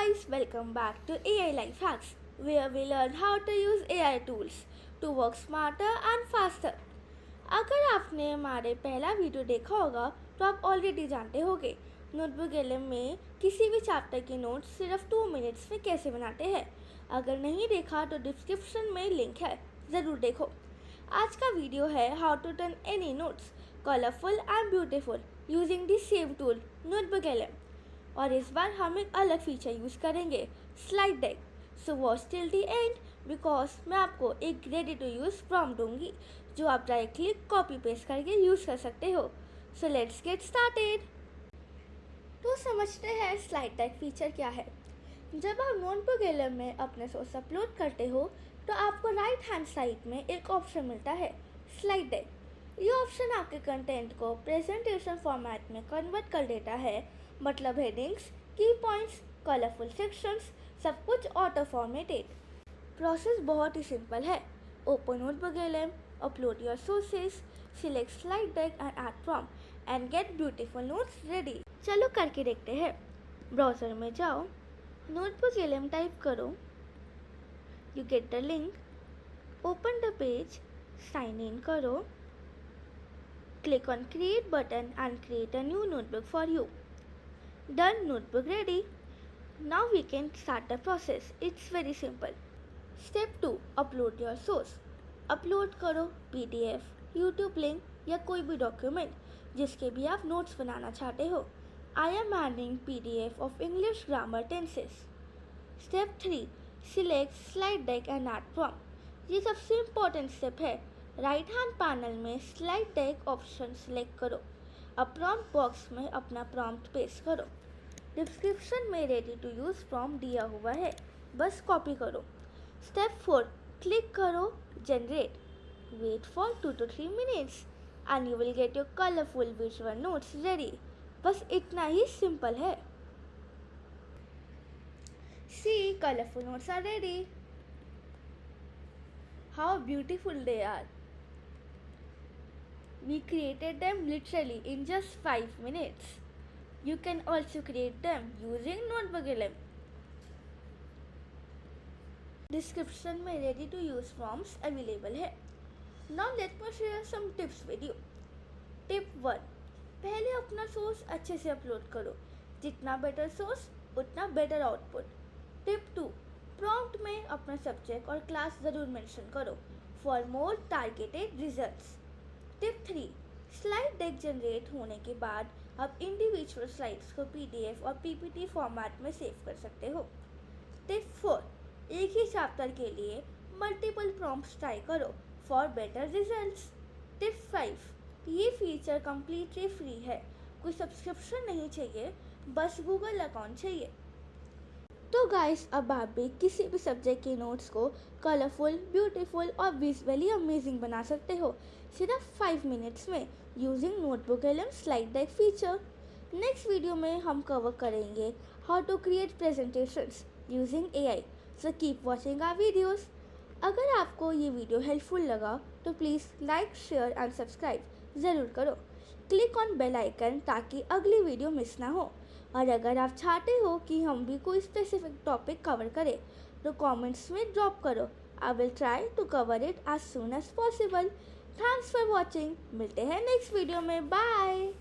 guys, welcome back to AI Life Hacks, where we learn how to use AI tools to work smarter and faster. अगर आपने हमारे पहला video देखा होगा तो आप ऑलरेडी जानते होंगे नोटबुक एलएम में किसी भी चैप्टर की नोट्स सिर्फ 2 मिनट्स में कैसे बनाते हैं। अगर नहीं देखा तो डिस्क्रिप्शन में लिंक है, ज़रूर देखो। आज का वीडियो है how to turn any notes colourful and beautiful using the same tool NotebookLM. और इस बार हम एक अलग फीचर यूज़ करेंगे, slide deck. So watch till the end because मैं आपको एक रेडी टू यूज़ प्रॉम्प्ट दूंगी जो आप डायरेक्टली कॉपी पेस्ट करके यूज़ कर सकते हो। So let's get started. तो समझते हैं स्लाइड डेक फीचर क्या है। जब आप नोटबुक एलएम में अपने सोर्स अपलोड करते हो तो आपको राइट हैंड साइड में एक ऑप्शन मिलता है, स्लाइड डेक। ये ऑप्शन आपके कंटेंट को प्रेजेंटेशन फॉर्मेट में कन्वर्ट कर देता है, मतलब हेडिंग्स, की पॉइंट्स, कलरफुल सेक्शंस, सब कुछ ऑटो फॉर्मेटेड। प्रोसेस बहुत ही सिंपल है। Open NotebookLM, upload your sources, select slide deck and add prompt and get beautiful notes ready. चलो करके देखते हैं। ब्राउज़र में जाओ, नोटबुक एलएम टाइप करो, you get the link, open the page, sign in करो, click on create button and create a new notebook for you. Done, notebook ready. Now we can start the process. It's very simple. Step 2, upload your source. Upload करो PDF, YouTube link या कोई भी document जिसके भी आप notes बनाना चाहते हो। I am adding PDF of English grammar tenses. Step 3, select slide deck and add prompt. ये सबसे इम्पोर्टेंट स्टेप है। राइट हैंड पैनल में स्लाइड डेक ऑप्शन सेलेक्ट करो। अब प्रॉम्प्ट बॉक्स में अपना प्रॉम्प्ट पेस्ट करो। डिस्क्रिप्शन में रेडी टू यूज़ प्रॉम्प्ट दिया हुआ है, बस कॉपी करो। स्टेप 4, क्लिक करो generate. Wait for 2 to 3 minutes and you will get your colourful visual notes ready. बस इतना ही सिंपल है। See, colourful notes are ready. How beautiful they are. We created them literally in just 5 minutes. You can also create them using NotebookLM. Description में ready to use prompts available है। Now let me share some tips with you. Tip 1, पहले अपना source अच्छे से upload करो। जितना better source उतना better output. Tip 2, prompt में अपना सब्जेक्ट और क्लास ज़रूर मेंशन करो for more targeted results. Tip 3, slide deck generate होने के बाद आप इंडिविजुअल स्लाइड्स को PDF और PPT फॉर्मेट में सेव कर सकते हो। टिप 4, एक ही चैप्टर के लिए मल्टीपल प्रॉम्प्ट्स ट्राई करो फॉर बेटर रिजल्ट्स। टिप 5, ये फीचर कम्प्लीटली फ्री है, कोई सब्सक्रिप्शन नहीं चाहिए, बस गूगल अकाउंट चाहिए। तो गाइस, अब आप भी किसी भी सब्जेक्ट के नोट्स को कलरफुल, ब्यूटीफुल और विजुअली अमेजिंग बना सकते हो सिर्फ 5 मिनट्स में using NotebookLM slide deck feature. Next video में हम कवर करेंगे how to create presentations using AI। So keep watching our videos. अगर आपको ये वीडियो हेल्पफुल लगा तो please like, share and subscribe ज़रूर करो। क्लिक ऑन बेल आइकन ताकि अगली वीडियो मिस ना हो। और अगर आप चाहते हो कि हम भी कोई स्पेसिफिक टॉपिक कवर करें तो कमेंट्स में ड्रॉप करो। I will try to cover it as soon as possible. Thanks for watching. मिलते हैं नेक्स्ट वीडियो में। बाय।